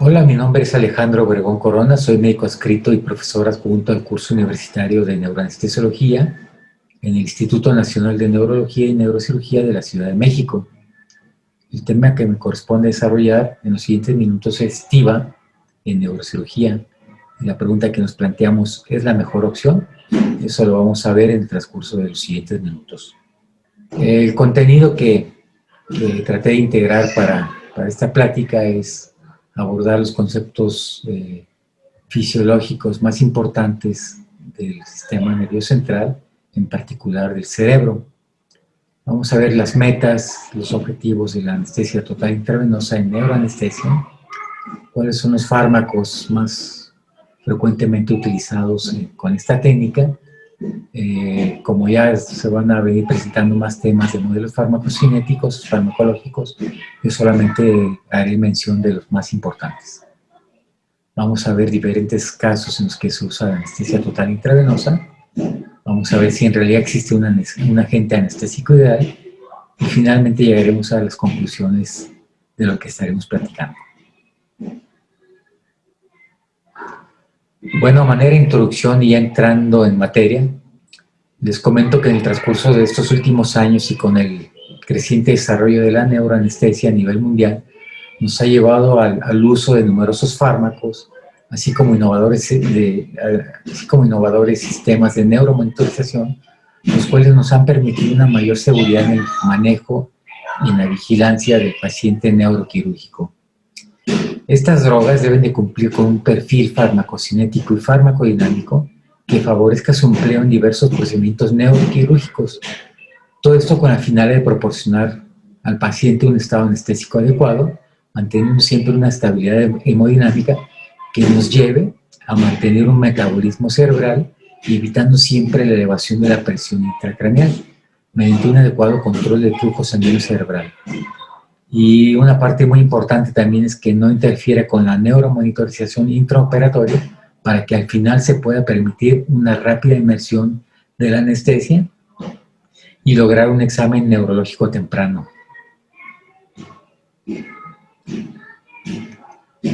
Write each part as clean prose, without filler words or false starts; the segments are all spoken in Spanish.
Hola, mi nombre es Alejandro Obregón Corona, soy médico adscrito y profesor adjunto al curso universitario de neuroanestesiología en el Instituto Nacional de Neurología y Neurocirugía de la Ciudad de México. El tema que me corresponde desarrollar en los siguientes minutos es TIVA en neurocirugía. Y la pregunta que nos planteamos, ¿es la mejor opción? Eso lo vamos a ver en el transcurso de los siguientes minutos. El contenido que traté de integrar para esta plática es abordar los conceptos fisiológicos más importantes del sistema nervioso central, en particular del cerebro. Vamos a ver las metas, los objetivos de la anestesia total intravenosa en neuroanestesia, cuáles son los fármacos más frecuentemente utilizados con esta técnica. Como ya se van a venir presentando más temas de modelos farmacocinéticos, farmacológicos, yo solamente haré mención de los más importantes. Vamos a ver diferentes casos en los que se usa la anestesia total intravenosa. Vamos a ver si en realidad existe un agente anestésico ideal. Y finalmente llegaremos a las conclusiones de lo que estaremos platicando. Bueno, a manera de introducción y ya entrando en materia, les comento que en el transcurso de estos últimos años y con el creciente desarrollo de la neuroanestesia a nivel mundial, nos ha llevado al uso de numerosos fármacos, así como innovadores sistemas de neuromonitorización, los cuales nos han permitido una mayor seguridad en el manejo y en la vigilancia del paciente neuroquirúrgico. Estas drogas deben de cumplir con un perfil farmacocinético y farmacodinámico que favorezca su empleo en diversos procedimientos neuroquirúrgicos. Todo esto con la finalidad de proporcionar al paciente un estado anestésico adecuado, manteniendo siempre una estabilidad hemodinámica que nos lleve a mantener un metabolismo cerebral y evitando siempre la elevación de la presión intracraneal mediante un adecuado control del flujo sanguíneo cerebral. Y una parte muy importante también es que no interfiera con la neuromonitorización intraoperatoria para que al final se pueda permitir una rápida inmersión de la anestesia y lograr un examen neurológico temprano.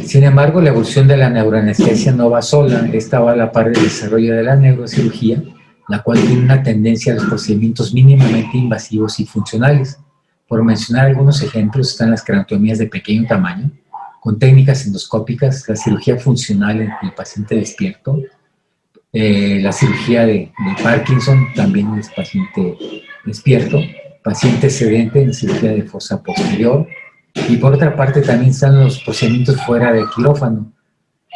Sin embargo, la evolución de la neuroanestesia no va sola, esta va a la par del desarrollo de la neurocirugía, la cual tiene una tendencia a los procedimientos mínimamente invasivos y funcionales. Por mencionar algunos ejemplos, están las craniotomías de pequeño tamaño, con técnicas endoscópicas, la cirugía funcional en el paciente despierto, la cirugía de Parkinson, también en el paciente despierto, paciente sedente en cirugía de fosa posterior, y por otra parte también están los procedimientos fuera del quirófano.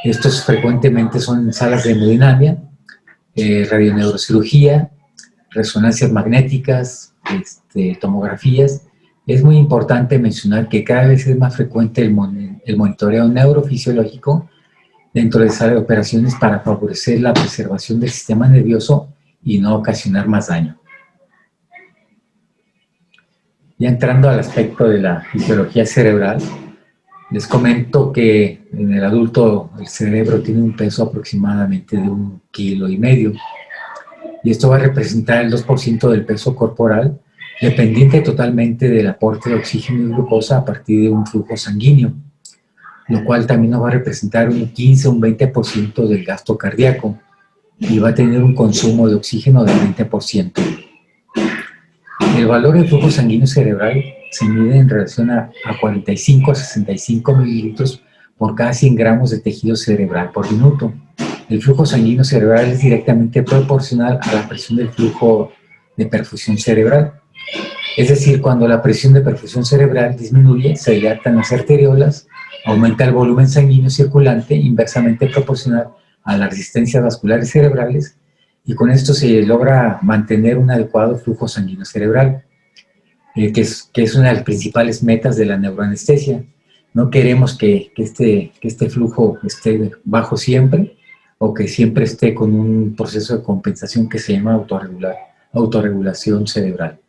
Estos frecuentemente son en salas de hemodinamia, radioneurocirugía, resonancias magnéticas, tomografías. Es muy importante mencionar que cada vez es más frecuente el monitoreo neurofisiológico dentro de salas de operaciones para favorecer la preservación del sistema nervioso y no ocasionar más daño. Ya entrando al aspecto de la fisiología cerebral, les comento que en el adulto el cerebro tiene un peso aproximadamente de 1,5 kilos, y esto va a representar el 2% del peso corporal, dependiente totalmente del aporte de oxígeno y glucosa a partir de un flujo sanguíneo, lo cual también nos va a representar un 15 o un 20% del gasto cardíaco y va a tener un consumo de oxígeno del 20%. El valor del flujo sanguíneo cerebral se mide en relación a 45 a 65 mililitros por cada 100 gramos de tejido cerebral por minuto. El flujo sanguíneo cerebral es directamente proporcional a la presión del flujo de perfusión cerebral. Es decir, cuando la presión de perfusión cerebral disminuye, se dilatan las arteriolas, aumenta el volumen sanguíneo circulante inversamente proporcional a las resistencias vasculares cerebrales, y con esto se logra mantener un adecuado flujo sanguíneo cerebral, que es una de las principales metas de la neuroanestesia. No queremos que este flujo esté bajo siempre, o que siempre esté con un proceso de compensación que se llama autorregulación cerebral.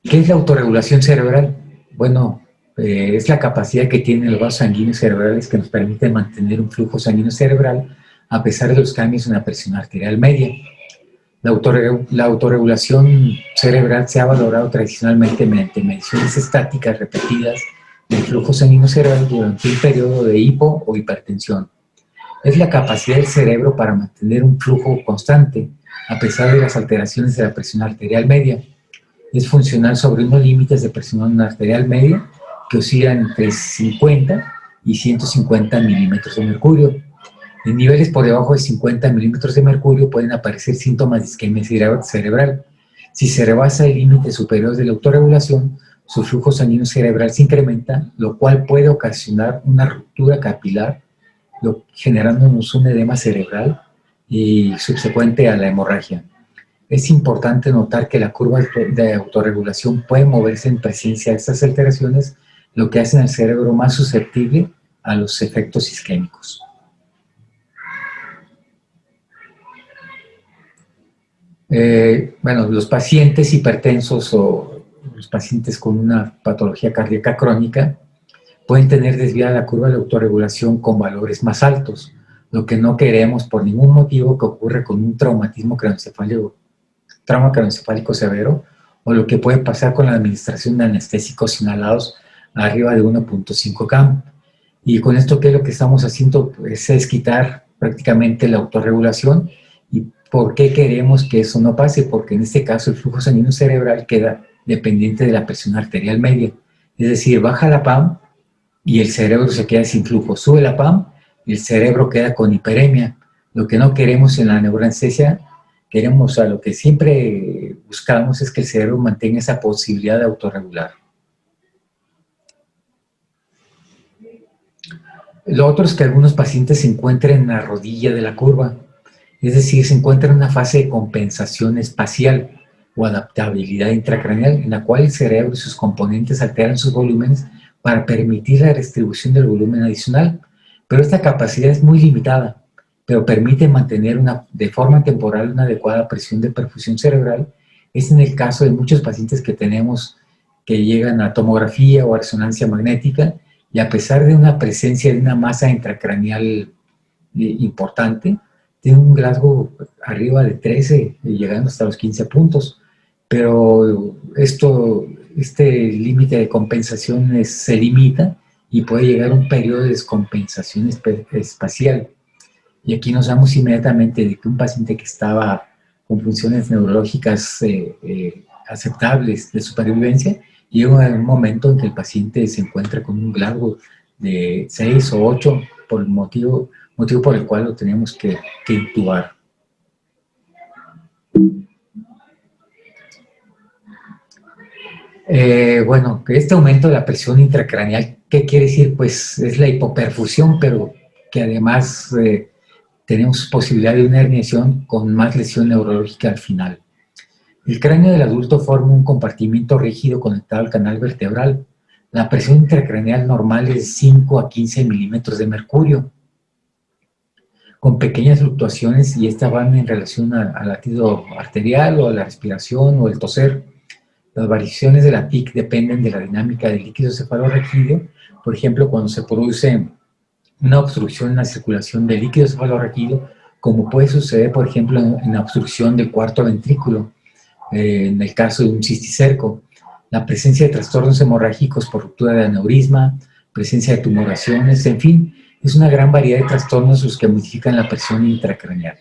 ¿Qué es la autorregulación cerebral? Bueno, es la capacidad que tienen los vasos sanguíneos cerebrales que nos permiten mantener un flujo sanguíneo cerebral a pesar de los cambios en la presión arterial media. La autorregulación cerebral se ha valorado tradicionalmente mediante mediciones estáticas repetidas del flujo sanguíneo cerebral durante un periodo de hipo o hipertensión. Es la capacidad del cerebro para mantener un flujo constante, a pesar de las alteraciones de la presión arterial media. Es funcional sobre unos límites de presión arterial media que oscilan entre 50 y 150 milímetros de mercurio. En niveles por debajo de 50 milímetros de mercurio pueden aparecer síntomas de isquemia cerebral. Si se rebasa el límite superior de la autorregulación, su flujo sanguíneo cerebral se incrementa, lo cual puede ocasionar una ruptura capilar, generándonos un edema cerebral y subsecuente a la hemorragia. Es importante notar que la curva de autorregulación puede moverse en presencia de estas alteraciones, lo que hace al cerebro más susceptible a los efectos isquémicos. Bueno, los pacientes hipertensos o los pacientes con una patología cardíaca crónica pueden tener desviada la curva de autorregulación con valores más altos, lo que no queremos por ningún motivo que ocurre con un traumatismo trauma craneoencefálico severo, o lo que puede pasar con la administración de anestésicos inhalados arriba de 1.5 cam. Y con esto, ¿qué es lo que estamos haciendo? Pues es quitar prácticamente la autorregulación. ¿Y por qué queremos que eso no pase? Porque en este caso el flujo sanguíneo cerebral queda dependiente de la presión arterial media. Es decir, baja la PAM y el cerebro se queda sin flujo. Sube la PAM y el cerebro queda con hiperemia. Lo que no queremos en la neuroanestesia, queremos, a lo que siempre buscamos es que el cerebro mantenga esa posibilidad de autorregular. Lo otro es que algunos pacientes se encuentran en la rodilla de la curva, es decir, se encuentran en una fase de compensación espacial o adaptabilidad intracraneal, en la cual el cerebro y sus componentes alteran sus volúmenes para permitir la distribución del volumen adicional, pero esta capacidad es muy limitada, pero permite mantener de forma temporal una adecuada presión de perfusión cerebral. Es en el caso de muchos pacientes que tenemos que llegan a tomografía o a resonancia magnética, y a pesar de una presencia de una masa intracraneal importante, tiene un Glasgow arriba de 13, llegando hasta los 15 puntos, pero este límite de compensación se limita y puede llegar a un periodo de descompensación espacial. Y aquí nos damos inmediatamente de que un paciente que estaba con funciones neurológicas aceptables de supervivencia, llega un momento en que el paciente se encuentra con un Glasgow de 6 o 8 por el motivo por el cual lo tenemos que intubar. Bueno, este aumento de la presión intracraneal, ¿qué quiere decir? Pues es la hipoperfusión, pero que además tenemos posibilidad de una herniación con más lesión neurológica al final. El cráneo del adulto forma un compartimiento rígido conectado al canal vertebral. La presión intracraneal normal es de 5 a 15 milímetros de mercurio, con pequeñas fluctuaciones, y estas van en relación al latido arterial o a la respiración o el toser. Las variaciones de la TIC dependen de la dinámica del líquido cefalorraquídeo. Por ejemplo, cuando se produce una obstrucción en la circulación del líquido cefalorraquídeo, como puede suceder, por ejemplo, en la obstrucción del cuarto ventrículo, en el caso de un cisticerco, la presencia de trastornos hemorrágicos por ruptura de aneurisma, presencia de tumoraciones, en fin, es una gran variedad de trastornos los que modifican la presión intracraneal.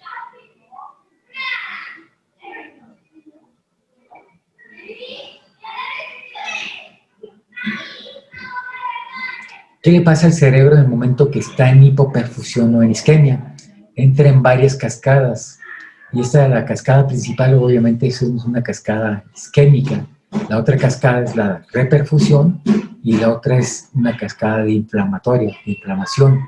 ¿Qué le pasa al cerebro en el momento que está en hipoperfusión o en isquemia? Entra en varias cascadas, y la cascada principal obviamente es una cascada isquémica. La otra cascada es la reperfusión y la otra es una cascada de inflamación.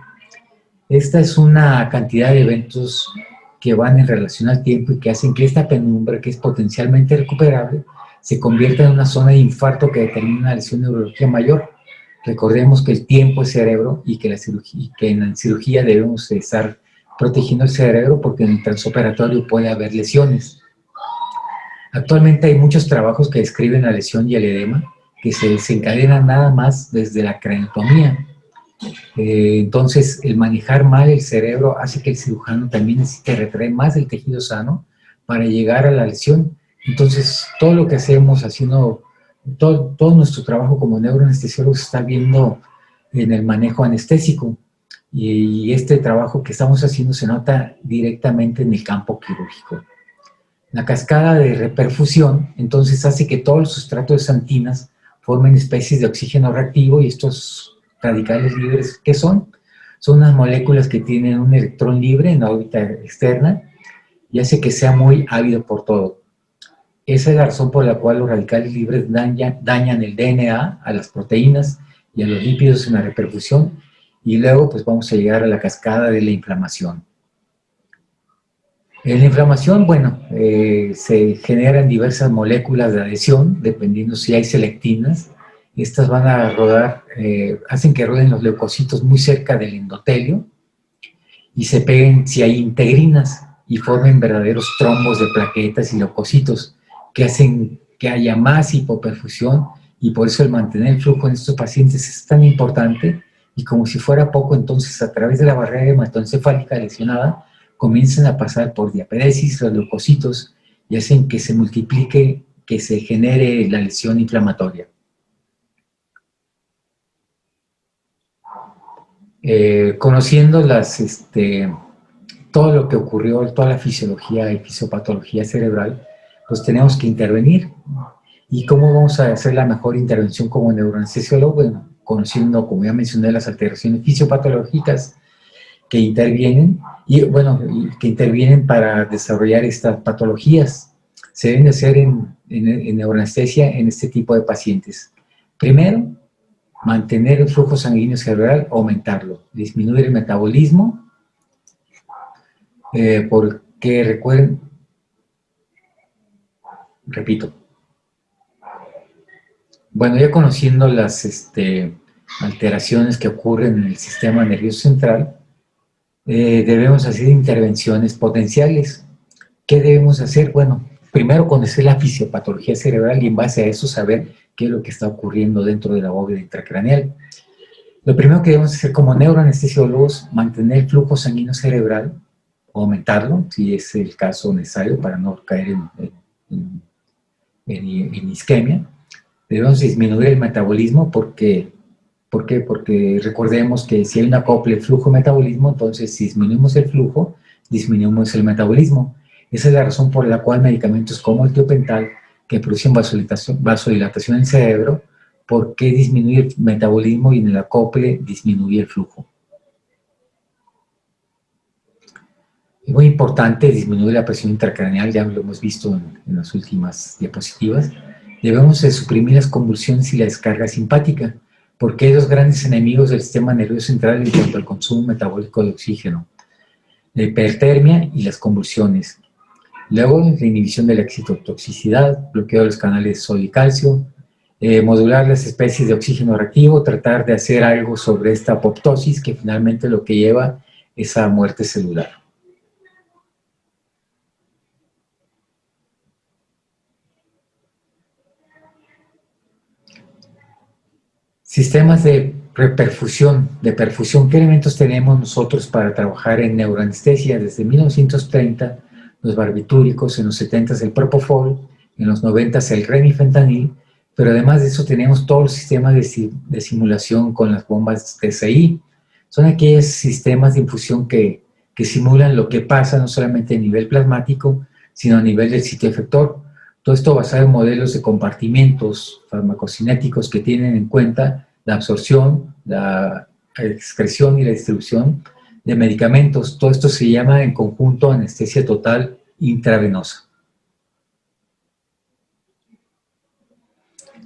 Esta es una cantidad de eventos que van en relación al tiempo y que hacen que esta penumbra, que es potencialmente recuperable, se convierta en una zona de infarto que determina una lesión neurológica mayor. Recordemos que el tiempo es cerebro y que en la cirugía debemos estar protegiendo el cerebro porque en el transoperatorio puede haber lesiones. Actualmente hay muchos trabajos que describen la lesión y el edema que se desencadenan nada más desde la craneotomía. Entonces, el manejar mal el cerebro hace que el cirujano también necesite retraer más del tejido sano para llegar a la lesión. Entonces, todo lo que hacemos haciendo todo nuestro trabajo como neuroanestesiólogos se está viendo en el manejo anestésico, y este trabajo que estamos haciendo se nota directamente en el campo quirúrgico. La cascada de reperfusión entonces hace que todos los sustratos de xantinas formen especies de oxígeno reactivo, y estos radicales libres, ¿qué son? Son unas moléculas que tienen un electrón libre en la órbita externa y hace que sea muy ávido por todo. Esa es la razón por la cual los radicales libres dañan el DNA, a las proteínas y a los lípidos en la reperfusión, y luego pues vamos a llegar a la cascada de la inflamación. En la inflamación, bueno, se generan diversas moléculas de adhesión, dependiendo si hay selectinas. Estas van a rodar, hacen que roden los leucocitos muy cerca del endotelio y se peguen si hay integrinas y formen verdaderos trombos de plaquetas y leucocitos que hacen que haya más hipoperfusión, y por eso el mantener el flujo en estos pacientes es tan importante. Y como si fuera poco, entonces a través de la barrera hematoencefálica lesionada comienzan a pasar por diaperesis los leucocitos y hacen que se multiplique, que se genere la lesión inflamatoria. Conociendo todo lo que ocurrió, toda la fisiología y fisiopatología cerebral, pues tenemos que intervenir. ¿Y cómo vamos a hacer la mejor intervención como neuroanestesiólogo? Bueno, conociendo, como ya mencioné, las alteraciones fisiopatológicas que intervienen, que intervienen para desarrollar estas patologías. Se deben de hacer en neuroanestesia en este tipo de pacientes. Primero, mantener el flujo sanguíneo cerebral, aumentarlo, disminuir el metabolismo, porque recuerden, repito, bueno, ya conociendo las alteraciones que ocurren en el sistema nervioso central, debemos hacer intervenciones potenciales. ¿Qué debemos hacer? Bueno, primero conocer la fisiopatología cerebral y en base a eso saber qué es lo que está ocurriendo dentro de la bóveda intracraneal. Lo primero que debemos hacer como neuroanestesiólogos, mantener el flujo sanguíneo cerebral, aumentarlo, si es el caso necesario para no caer en isquemia. Debemos disminuir el metabolismo porque... ¿Por qué? Porque recordemos que si hay un acople flujo-metabolismo, entonces si disminuimos el flujo, disminuimos el metabolismo. Esa es la razón por la cual medicamentos como el tiopental, que producen vasodilatación en el cerebro, ¿por qué disminuye el metabolismo y en el acople disminuye el flujo? Es muy importante disminuir la presión intracraneal, ya lo hemos visto en las últimas diapositivas. Debemos de suprimir las convulsiones y la descarga simpática, porque hay dos grandes enemigos del sistema nervioso central en cuanto al consumo metabólico de oxígeno: la hipertermia y las convulsiones. Luego, la inhibición de la excitotoxicidad, bloqueo de los canales de sodio y calcio, modular las especies de oxígeno reactivo, tratar de hacer algo sobre esta apoptosis que finalmente lo que lleva es a muerte celular. Sistemas de perfusión. ¿Qué elementos tenemos nosotros para trabajar en neuroanestesia? Desde 1930, los barbitúricos, en los 70 el propofol, en los 90 el remifentanil, pero además de eso tenemos todos los sistemas de simulación con las bombas TCI. Son aquellos sistemas de infusión que simulan lo que pasa no solamente a nivel plasmático, sino a nivel del sitio efector. Todo esto basado en modelos de compartimentos farmacocinéticos que tienen en cuenta la absorción, la excreción y la distribución de medicamentos. Todo esto se llama en conjunto anestesia total intravenosa.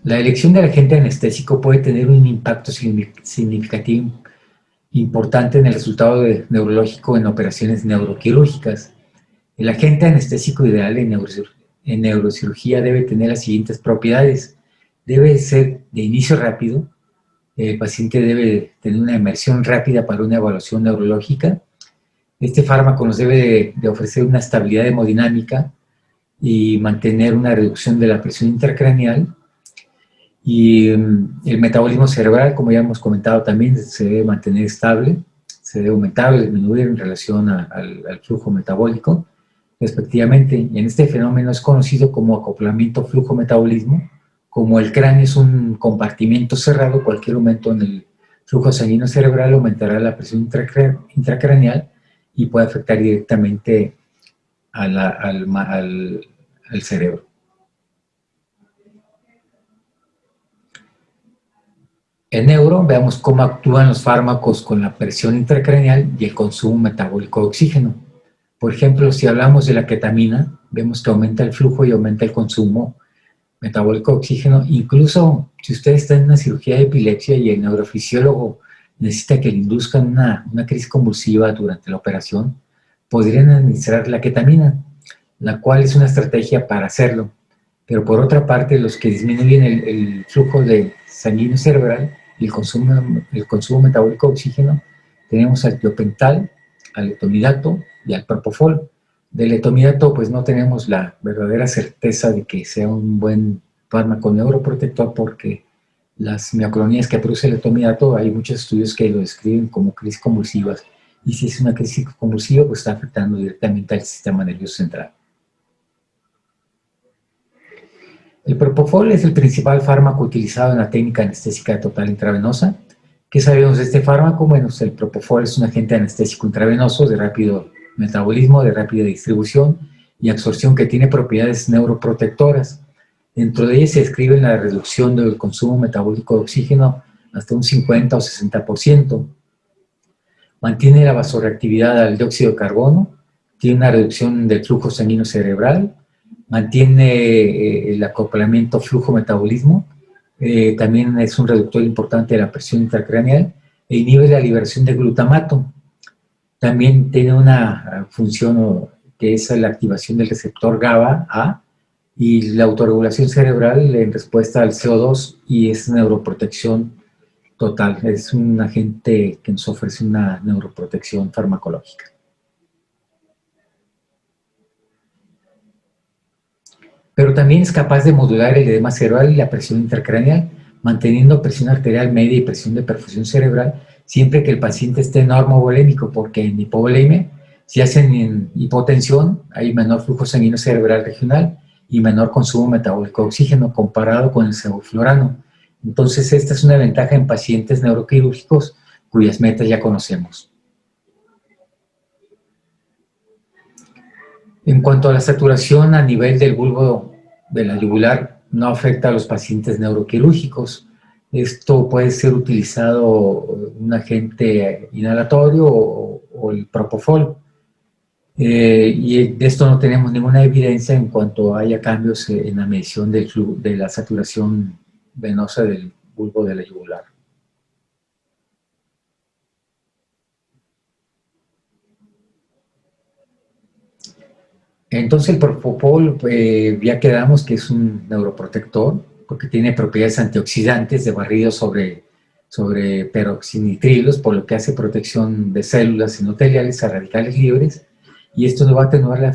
La elección del agente anestésico puede tener un impacto significativo importante en el resultado neurológico en operaciones neuroquirúrgicas. El agente anestésico ideal en neurocirugía debe tener las siguientes propiedades. Debe ser de inicio rápido. El paciente debe tener una inmersión rápida para una evaluación neurológica. Este fármaco nos debe de ofrecer una estabilidad hemodinámica y mantener una reducción de la presión intracraneal. Y el metabolismo cerebral, como ya hemos comentado también, se debe mantener estable, se debe aumentar o disminuir en relación al flujo metabólico, respectivamente. Y en este fenómeno es conocido como acoplamiento flujo-metabolismo, como el cráneo es un compartimento cerrado, cualquier aumento en el flujo sanguíneo cerebral aumentará la presión intracraneal y puede afectar directamente al cerebro. En neuro, veamos cómo actúan los fármacos con la presión intracraneal y el consumo metabólico de oxígeno. Por ejemplo, si hablamos de la ketamina, vemos que aumenta el flujo y aumenta el consumo metabólico de oxígeno. Incluso si usted está en una cirugía de epilepsia y el neurofisiólogo necesita que le induzcan una crisis convulsiva durante la operación, podrían administrar la ketamina, la cual es una estrategia para hacerlo. Pero por otra parte, los que disminuyen el flujo de sanguíneo cerebral y el consumo metabólico de oxígeno, tenemos al tiopental, al etomidato y al propofol. Del etomidato, pues no tenemos la verdadera certeza de que sea un buen fármaco neuroprotector, porque las mioclonías que produce el etomidato, hay muchos estudios que lo describen como crisis convulsivas, y si es una crisis convulsiva, pues está afectando directamente al sistema nervioso central. El propofol es el principal fármaco utilizado en la técnica anestésica total intravenosa. ¿Qué sabemos de este fármaco? Bueno, el propofol es un agente anestésico intravenoso de rápido metabolismo, de rápida distribución y absorción, que tiene propiedades neuroprotectoras. Dentro de ellas se describe la reducción del consumo metabólico de oxígeno hasta un 50 o 60%. Mantiene la vasoreactividad al dióxido de carbono, tiene una reducción del flujo sanguíneo cerebral, mantiene el acoplamiento flujo-metabolismo, también es un reductor importante de la presión intracraneal e inhibe la liberación de glutamato. También tiene una función que es la activación del receptor GABA-A y la autorregulación cerebral en respuesta al CO2, y es neuroprotección total. Es un agente que nos ofrece una neuroprotección farmacológica. Pero también es capaz de modular el edema cerebral y la presión intracraneal, manteniendo presión arterial media y presión de perfusión cerebral, siempre que el paciente esté normovolémico, porque en hipovolemia, si hacen hipotensión, hay menor flujo sanguíneo cerebral regional y menor consumo metabólico de oxígeno comparado con el sevoflurano. Entonces, esta es una ventaja en pacientes neuroquirúrgicos cuyas metas ya conocemos. En cuanto a la saturación a nivel del bulbo de la yugular, no afecta a los pacientes neuroquirúrgicos. Esto puede ser utilizado un agente inhalatorio o el propofol. Y de esto no tenemos ninguna evidencia en cuanto haya cambios en la medición de la saturación venosa del bulbo de la yugular. Entonces el propofol, ya quedamos que es un neuroprotector, porque tiene propiedades antioxidantes de barrido sobre peroxinitrilos, por lo que hace protección de células endoteliales a radicales libres, y esto no va a atenuar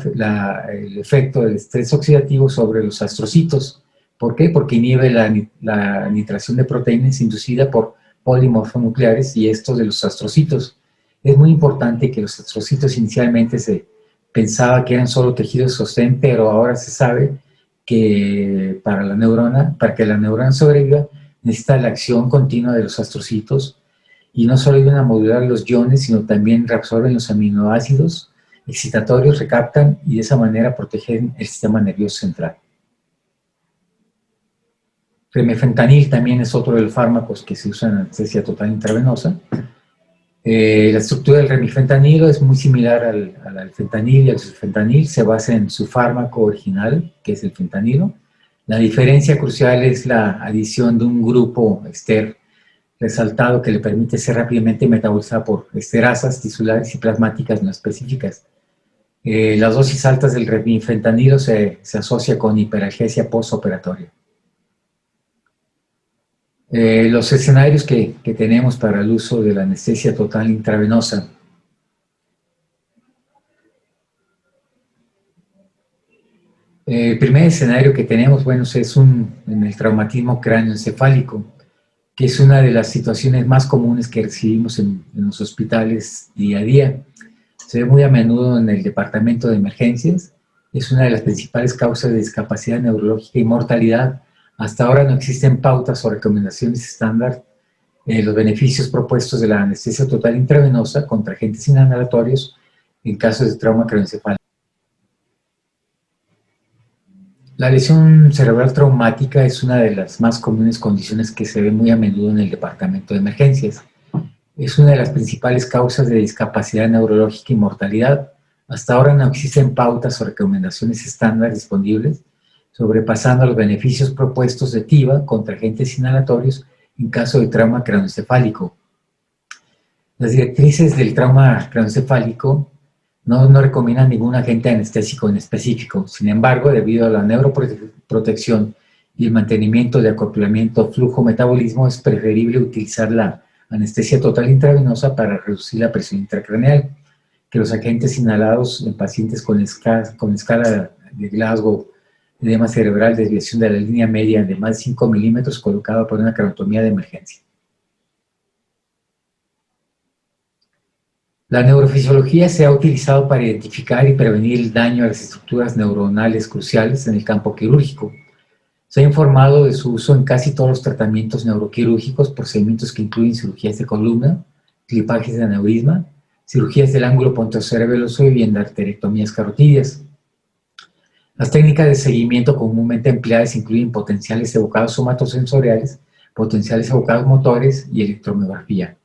el efecto del estrés oxidativo sobre los astrocitos. ¿Por qué? Porque inhibe la nitración de proteínas inducida por polimorfonucleares y estos de los astrocitos. Es muy importante que los astrocitos inicialmente se pensaba que eran solo tejidos de sostén, pero ahora se sabe que para que la neurona sobreviva, necesita la acción continua de los astrocitos, y no solo ayudan a modular los iones, sino también reabsorben los aminoácidos excitatorios, recaptan y de esa manera protegen el sistema nervioso central. Remifentanil también es otro de los fármacos que se usa en anestesia total intravenosa. La estructura del remifentanilo es muy similar al fentanil y al sulfentanil, se basa en su fármaco original, que es el fentanilo. La diferencia crucial es la adición de un grupo ester resaltado que le permite ser rápidamente metabolizado por esterasas tisulares y plasmáticas no específicas. Las dosis altas del remifentanilo se asocia con hiperalgesia postoperatoria. Los escenarios que tenemos para el uso de la anestesia total intravenosa. El primer escenario que tenemos, bueno, es en el traumatismo cráneoencefálico, que es una de las situaciones más comunes que recibimos en los hospitales día a día. Se ve muy a menudo en el departamento de emergencias, es una de las principales causas de discapacidad neurológica y mortalidad, Hasta ahora no existen pautas o recomendaciones estándar los beneficios propuestos de la anestesia total intravenosa contra agentes inhalatorios en casos de trauma craneoencefálico. La lesión cerebral traumática es una de las más comunes condiciones que se ve muy a menudo en el departamento de emergencias. Es una de las principales causas de discapacidad neurológica y mortalidad. Hasta ahora no existen pautas o recomendaciones estándar disponibles, sobrepasando los beneficios propuestos de TIVA contra agentes inhalatorios en caso de trauma craneoencefálico. Las directrices del trauma craneoencefálico no recomiendan ningún agente anestésico en específico. Sin embargo, debido a la neuroprotección y el mantenimiento de acoplamiento flujo-metabolismo, es preferible utilizar la anestesia total intravenosa para reducir la presión intracraneal, que los agentes inhalados en pacientes con escala de Glasgow, edema cerebral, desviación de la línea media de más de 5 milímetros colocada por una craneotomía de emergencia. La neurofisiología se ha utilizado para identificar y prevenir el daño a las estructuras neuronales cruciales en el campo quirúrgico. Se ha informado de su uso en casi todos los tratamientos neuroquirúrgicos, procedimientos que incluyen cirugías de columna, clipajes de aneurisma, cirugías del ángulo pontocerebeloso y endarterectomías carotidias. Las técnicas de seguimiento comúnmente empleadas incluyen potenciales evocados somatosensoriales, potenciales evocados motores y electromiografía.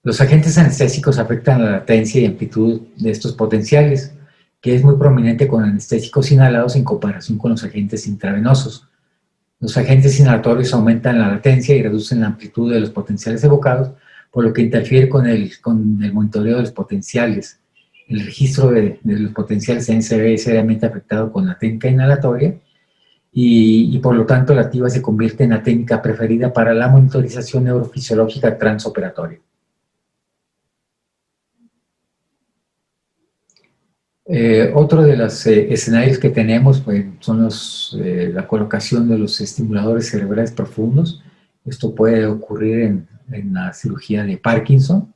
Los agentes anestésicos afectan la latencia y amplitud de estos potenciales, que es muy prominente con anestésicos inhalados en comparación con los agentes intravenosos. Los agentes inhalatorios aumentan la latencia y reducen la amplitud de los potenciales evocados, por lo que interfiere con el monitoreo de los potenciales. El registro de los potenciales se ve seriamente afectado con la técnica inhalatoria y por lo tanto la TIVA se convierte en la técnica preferida para la monitorización neurofisiológica transoperatoria. Otro de los escenarios que tenemos pues, son la colocación de los estimuladores cerebrales profundos. Esto puede ocurrir en la cirugía de Parkinson.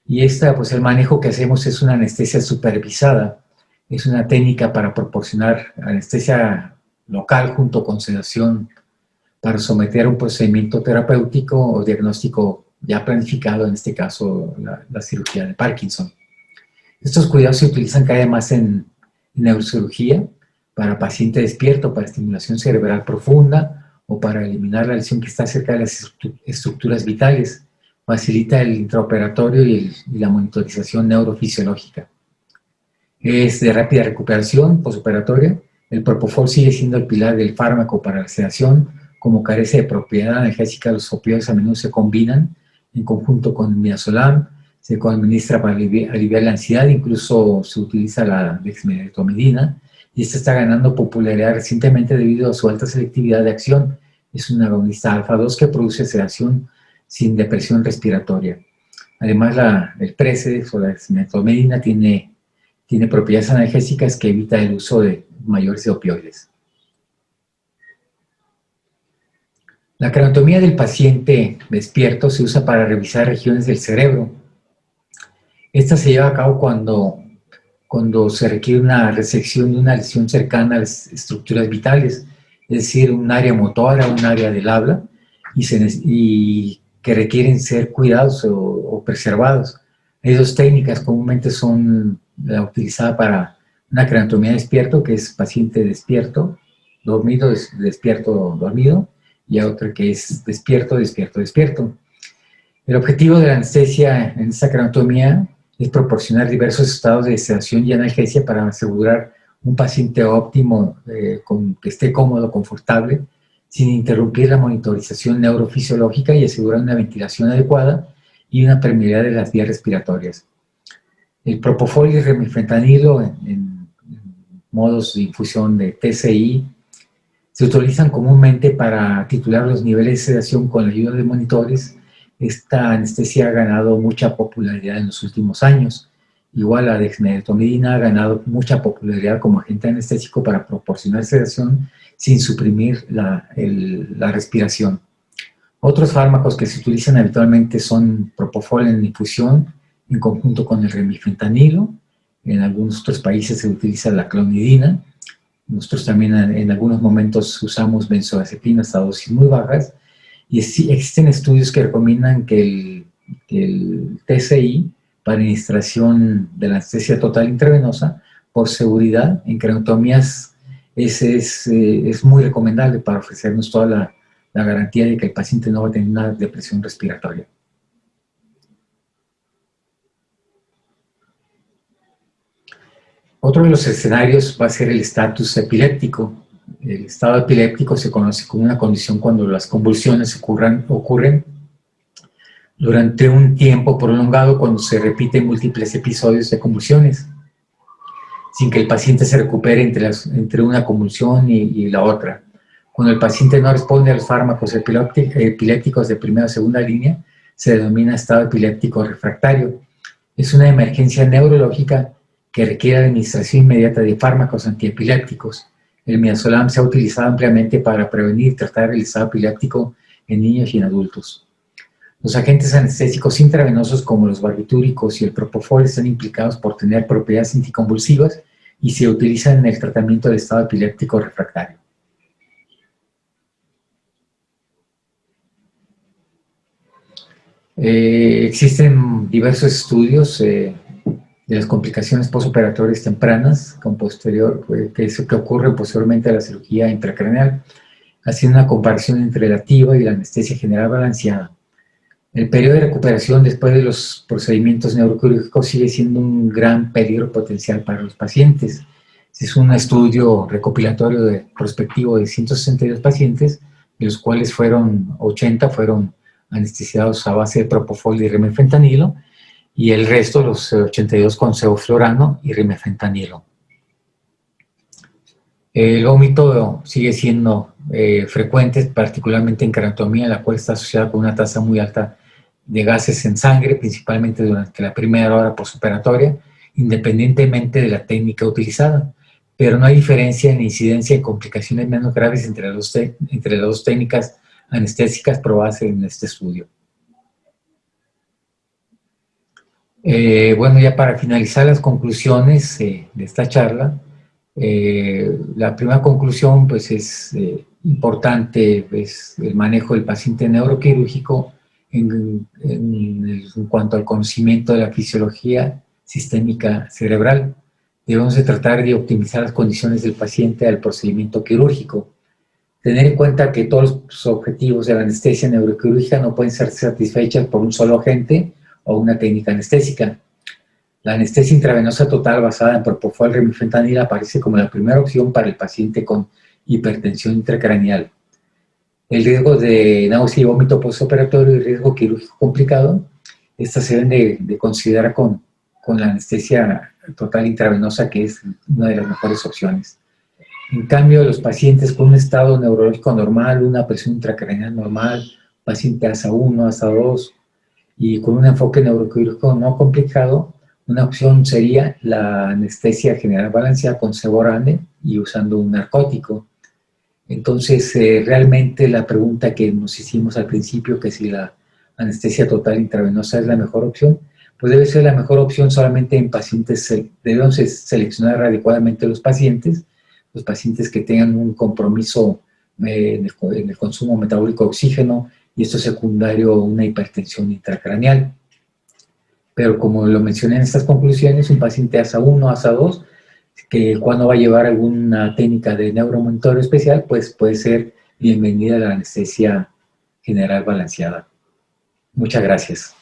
Y pues, el manejo que hacemos es una anestesia supervisada. Es una técnica para proporcionar anestesia local junto con sedación para someter a un procedimiento terapéutico o diagnóstico ya planificado, en este caso la cirugía de Parkinson. Estos cuidados se utilizan cada vez más en neurocirugía, para paciente despierto, para estimulación cerebral profunda o para eliminar la lesión que está cerca de las estructuras vitales. Facilita el intraoperatorio y la monitorización neurofisiológica. Es de rápida recuperación postoperatoria. El propofol sigue siendo el pilar del fármaco para la sedación. Como carece de propiedad analgésica, los opioides a menudo se combinan en conjunto con el midazolam. Se administra para aliviar la ansiedad, incluso se utiliza la dexmedetomidina, y esta está ganando popularidad recientemente debido a su alta selectividad de acción. Es un agonista alfa-2 que produce sedación sin depresión respiratoria. Además, el Precedex o la dexmedetomidina tiene propiedades analgésicas que evita el uso de mayores de opioides. La craneotomía del paciente despierto se usa para revisar regiones del cerebro. Esta se lleva a cabo cuando se requiere una resección de una lesión cercana a las estructuras vitales, es decir, un área motora, un área del habla, y que requieren ser cuidados o preservados. Hay dos técnicas, comúnmente son la utilizada para una craneotomía despierto, que es paciente despierto, dormido, despierto, dormido, y otra que es despierto, despierto, despierto. El objetivo de la anestesia en esta craneotomía es proporcionar diversos estados de sedación y analgesia para asegurar un paciente óptimo, que esté cómodo, confortable, sin interrumpir la monitorización neurofisiológica y asegurar una ventilación adecuada y una permeabilidad de las vías respiratorias. El propofol y el remifentanilo en modos de infusión de TCI se utilizan comúnmente para titular los niveles de sedación con la ayuda de monitores. Esta anestesia ha ganado mucha popularidad en los últimos años. Igual la dexmedetomidina ha ganado mucha popularidad como agente anestésico para proporcionar sedación sin suprimir la respiración. Otros fármacos que se utilizan habitualmente son propofol en infusión en conjunto con el remifentanilo. En algunos otros países se utiliza la clonidina. nosotros también en algunos momentos usamos benzodiazepinas a dosis muy bajas, y sí, existen estudios que recomiendan que el TCI para administración de la anestesia total intravenosa, por seguridad, en craniotomías es muy recomendable para ofrecernos toda la garantía de que el paciente no va a tener una depresión respiratoria. Otro de los escenarios va a ser el estatus epiléptico. El estado epiléptico se conoce como una condición cuando las convulsiones ocurren durante un tiempo prolongado, cuando se repiten múltiples episodios de convulsiones, sin que el paciente se recupere entre una convulsión y la otra. Cuando el paciente no responde a los fármacos epilépticos de primera o segunda línea, se denomina estado epiléptico refractario. Es una emergencia neurológica que requiere la administración inmediata de fármacos antiepilépticos. El midazolam se ha utilizado ampliamente para prevenir y tratar el estado epiléptico en niños y en adultos. Los agentes anestésicos intravenosos como los barbitúricos y el propofol están implicados por tener propiedades anticonvulsivas y se utilizan en el tratamiento del estado epiléptico refractario. Existen diversos estudios de las complicaciones postoperatorias tempranas que ocurren posteriormente a la cirugía intracraneal, haciendo una comparación entre la TIVA y la anestesia general balanceada. El periodo de recuperación después de los procedimientos neuroquirúrgicos sigue siendo un gran peligro potencial para los pacientes. Es un estudio recopilatorio prospectivo de 162 pacientes, de los cuales 80 fueron anestesiados a base de propofol y rimifentanilo, y el resto, los 82, con sevoflurano y rimifentanilo. El vómito sigue siendo frecuente, particularmente en craniotomía, la cual está asociada con una tasa muy alta de gases en sangre, principalmente durante la primera hora postoperatoria, independientemente de la técnica utilizada. Pero no hay diferencia en incidencia en complicaciones menos graves entre las dos técnicas anestésicas probadas en este estudio. Bueno, ya para finalizar las conclusiones de esta charla, la primera conclusión pues es importante, es el manejo del paciente neuroquirúrgico en cuanto al conocimiento de la fisiología sistémica cerebral. Debemos de tratar de optimizar las condiciones del paciente al procedimiento quirúrgico. Tener en cuenta que todos los objetivos de la anestesia neuroquirúrgica no pueden ser satisfechos por un solo agente o una técnica anestésica. La anestesia intravenosa total basada en propofol rimifentanil aparece como la primera opción para el paciente con hipertensión intracraneal. El riesgo de náusea y vómito postoperatorio y riesgo quirúrgico complicado, estas se deben de considerar con la anestesia total intravenosa, que es una de las mejores opciones. En cambio, los pacientes con un estado neurológico normal, una presión intracraneal normal, paciente ASA 1, ASA 2, y con un enfoque neuroquirúrgico no complicado, una opción sería la anestesia general balanceada con ceborane y usando un narcótico. Entonces, realmente la pregunta que nos hicimos al principio, que si la anestesia total intravenosa es la mejor opción, pues debe ser la mejor opción solamente en pacientes, debemos seleccionar adecuadamente los pacientes que tengan un compromiso en el consumo metabólico de oxígeno, y esto es secundario a una hipertensión intracraneal. Pero como lo mencioné en estas conclusiones, un paciente ASA 1, ASA 2, que cuando va a llevar alguna técnica de neuromonitoreo especial, pues puede ser bienvenida a la anestesia general balanceada. Muchas gracias.